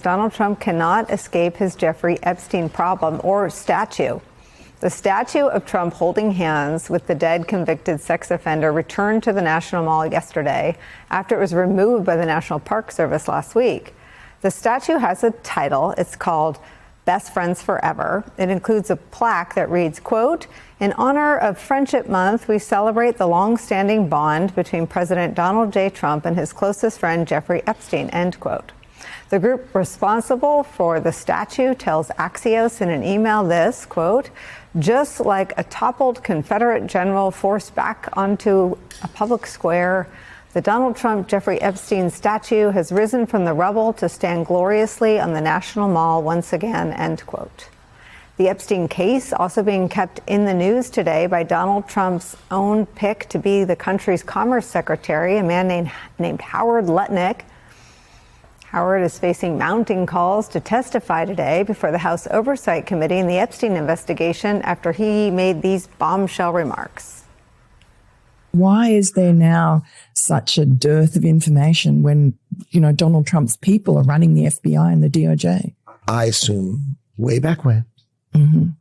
Donald Trump cannot escape his Jeffrey Epstein problem or statue. The statue of Trump holding hands with the dead convicted sex offender returned to the National Mall yesterday after it was removed by the National Park Service last week. The statue has a title. It's called Best Friends Forever. It includes a plaque that reads, quote, "In honor of Friendship Month, we celebrate the long-standing bond between President Donald J. Trump and his closest friend, Jeffrey Epstein," end quote. The group responsible for the statue tells Axios in an email this, quote, "Just like a toppled Confederate general forced back onto a public square, the Donald Trump Jeffrey Epstein statue has risen from the rubble to stand gloriously on the National Mall once again," end quote. The Epstein case also being kept in the news today by Donald Trump's own pick to be the country's commerce secretary, a man named Howard Lutnick. Howard is facing mounting calls to testify today before the House Oversight Committee in the Epstein investigation after he made these bombshell remarks. Why is there now such a dearth of information when, Donald Trump's people are running the FBI and the DOJ? I assume way back when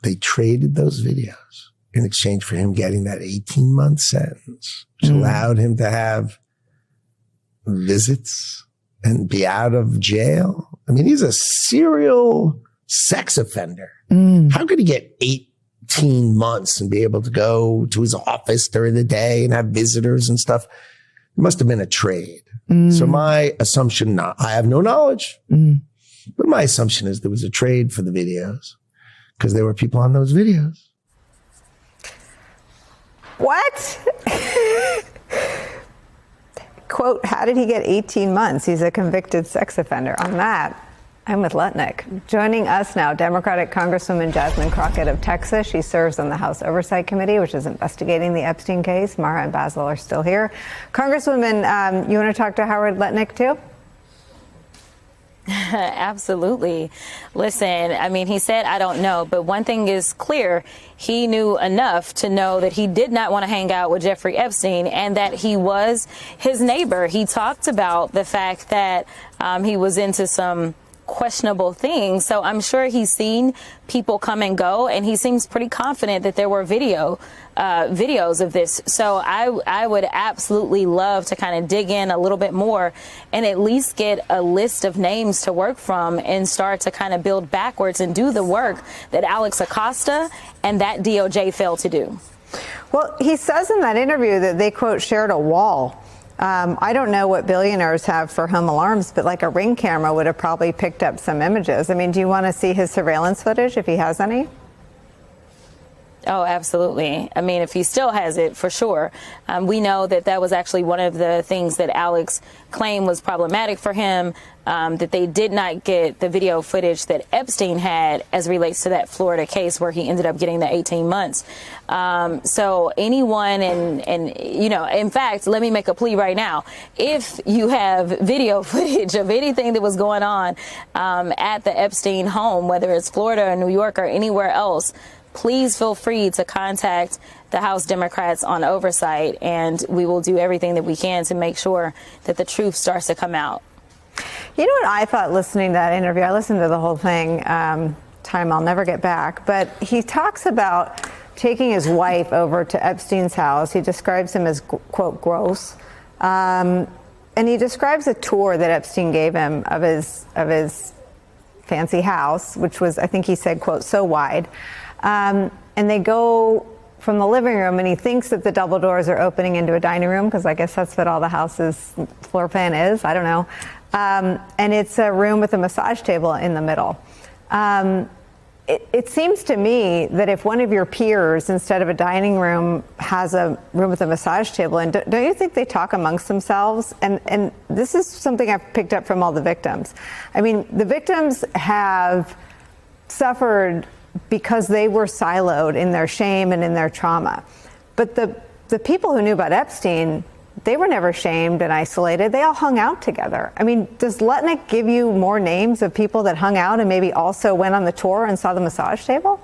they traded those videos in exchange for him getting that 18-month sentence, which allowed him to have visits and be out of jail. I mean, he's a serial sex offender. How could he get 18 months and be able to go to his office during the day and have visitors and stuff? It must have been a trade. So my assumption, I have no knowledge, but my assumption is there was a trade for the videos because there were people on those videos. What? Quote, how did he get 18 months? He's a convicted sex offender. On that, I'm with Lutnik. Joining us now, Democratic Congresswoman Jasmine Crockett of Texas. She serves on the House Oversight Committee, which is investigating the Epstein case. Mara and Basil are still here. Congresswoman, you want to talk to Howard Lutnick, too? Absolutely. Listen, I mean, he said, I don't know. But one thing is clear. He knew enough to know that he did not want to hang out with Jeffrey Epstein and that he was his neighbor. He talked about the fact that he was into some questionable things. So I'm sure he's seen people come and go, and he seems pretty confident that there were videos of this. So I would absolutely love to kind of dig in a little bit more and at least get a list of names to work from and start to kind of build backwards and do the work that Alex Acosta and that DOJ failed to do. Well, he says in that interview that they, quote, shared a wall. I don't know what billionaires have for home alarms, but like a Ring camera would have probably picked up some images. I mean, do you want to see his surveillance footage if he has any? Oh, absolutely. I mean, if he still has it, for sure. We know that that was actually one of the things that Alex claimed was problematic for him, that they did not get the video footage that Epstein had as relates to that Florida case where he ended up getting the 18 months. So anyone in fact, let me make a plea right now. If you have video footage of anything that was going on at the Epstein home, whether it's Florida or New York or anywhere else, please feel free to contact the House Democrats on oversight, and we will do everything that we can to make sure that the truth starts to come out. You know what I thought listening to that interview? I listened to the whole thing, time I'll never get back, but he talks about taking his wife over to Epstein's house. He describes him as, quote, gross. And he describes a tour that Epstein gave him of his fancy house, which was, I think he said, quote, so wide. And they go from the living room, and he thinks that the double doors are opening into a dining room, because I guess that's what all the house's floor plan is. I don't know. And it's a room with a massage table in the middle. It seems to me that if one of your peers, instead of a dining room, has a room with a massage table, and don't you think they talk amongst themselves? And this is something I've picked up from all the victims. I mean, the victims have suffered because they were siloed in their shame and in their trauma. But the people who knew about Epstein, they were never shamed and isolated. They all hung out together. I mean, does Lutnick give you more names of people that hung out and maybe also went on the tour and saw the massage table?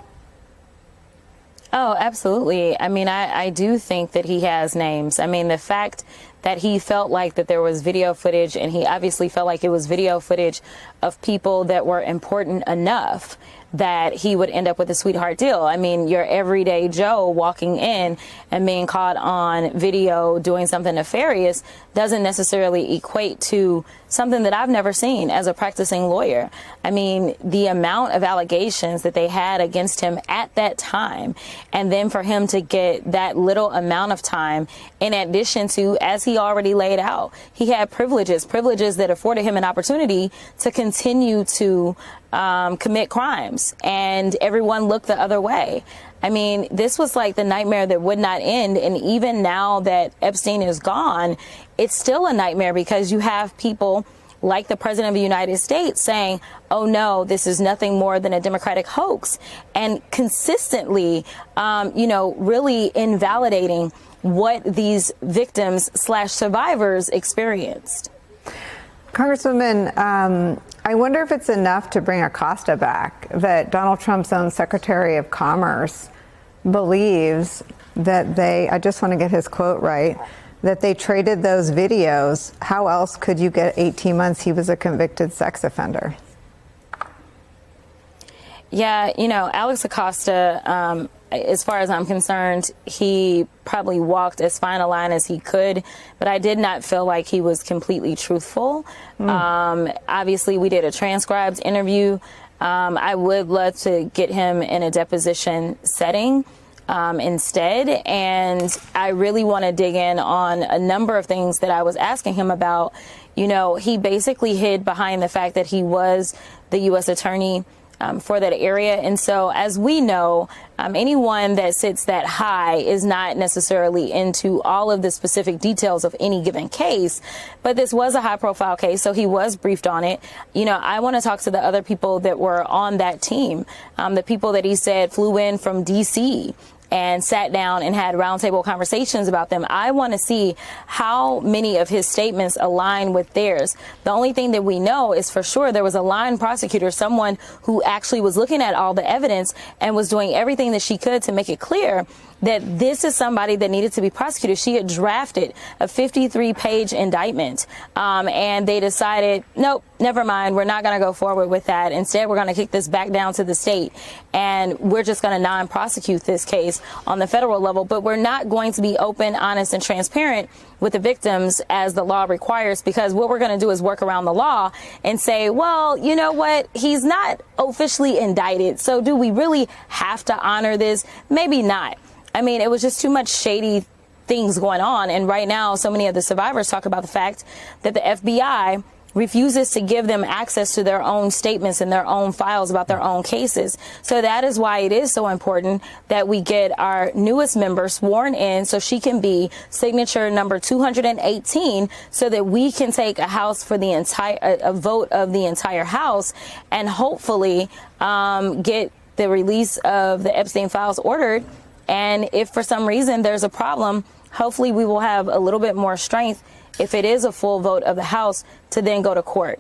Oh, absolutely. I mean, I do think that he has names. I mean, the fact that he felt like that there was video footage, and he obviously felt like it was video footage of people that were important enough that he would end up with a sweetheart deal. I mean, your everyday Joe walking in and being caught on video doing something nefarious doesn't necessarily equate to something that I've never seen as a practicing lawyer. I mean, the amount of allegations that they had against him at that time, and then for him to get that little amount of time, in addition to, as he already laid out, he had privileges that afforded him an opportunity to continue to commit crimes, and everyone looked the other way. I mean, this was like the nightmare that would not end. And even now that Epstein is gone, it's still a nightmare, because you have people like the president of the United States saying, oh, no, this is nothing more than a Democratic hoax, and consistently, really invalidating what these victims / survivors experienced. Congresswoman, I wonder if it's enough to bring Acosta back, that Donald Trump's own Secretary of Commerce believes that I just want to get his quote right, that they traded those videos. How else could you get 18 months? He was a convicted sex offender. Yeah, Alex Acosta, as far as I'm concerned, he probably walked as fine a line as he could, but I did not feel like he was completely truthful. Obviously, we did a transcribed interview. I would love to get him in a deposition setting instead, and I really want to dig in on a number of things that I was asking him about. He basically hid behind the fact that he was the U.S. attorney for that area. And so, as we know, anyone that sits that high is not necessarily into all of the specific details of any given case. But this was a high profile case, so he was briefed on it. I want to talk to the other people that were on that team, the people that he said flew in from D.C. and sat down and had roundtable conversations about them. I want to see how many of his statements align with theirs. The only thing that we know is for sure there was a line prosecutor, someone who actually was looking at all the evidence and was doing everything that she could to make it clear that this is somebody that needed to be prosecuted. She had drafted a 53-page indictment, and they decided, nope, never mind, we're not going to go forward with that. Instead, we're going to kick this back down to the state, and we're just going to non-prosecute this case on the federal level. But we're not going to be open, honest, and transparent with the victims as the law requires, because what we're going to do is work around the law and say, well, you know what, he's not officially indicted, so do we really have to honor this? Maybe not. I mean, it was just too much shady things going on. And right now, so many of the survivors talk about the fact that the FBI refuses to give them access to their own statements and their own files about their own cases. So that is why it is so important that we get our newest member sworn in, so she can be signature number 218, so that we can take a vote of the entire House, and hopefully get the release of the Epstein files ordered. And if for some reason there's a problem, hopefully we will have a little bit more strength, if it is a full vote of the House, to then go to court.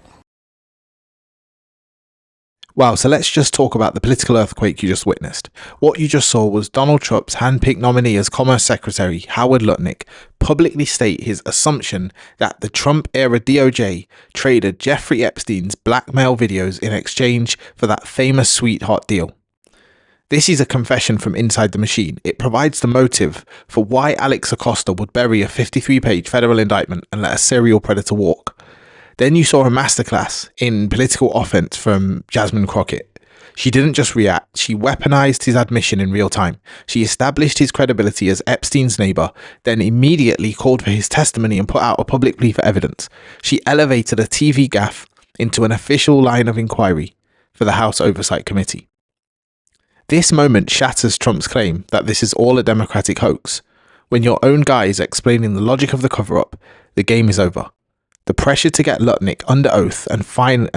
Wow, so let's just talk about the political earthquake you just witnessed. What you just saw was Donald Trump's handpicked nominee as Commerce Secretary, Howard Lutnick, publicly state his assumption that the Trump-era DOJ traded Jeffrey Epstein's blackmail videos in exchange for that famous sweetheart deal. This is a confession from inside the machine. It provides the motive for why Alex Acosta would bury a 53-page federal indictment and let a serial predator walk. Then you saw a masterclass in political offense from Jasmine Crockett. She didn't just react, she weaponized his admission in real time. She established his credibility as Epstein's neighbor, then immediately called for his testimony and put out a public plea for evidence. She elevated a TV gaffe into an official line of inquiry for the House Oversight Committee. This moment shatters Trump's claim that this is all a Democratic hoax. When your own guy is explaining the logic of the cover-up, the game is over. The pressure to get Lutnick under oath and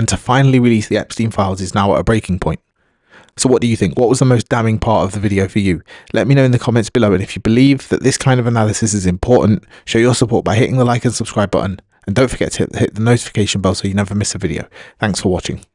to finally release the Epstein files is now at a breaking point. So what do you think? What was the most damning part of the video for you? Let me know in the comments below, and if you believe that this kind of analysis is important, show your support by hitting the like and subscribe button, and don't forget to hit the notification bell so you never miss a video. Thanks for watching.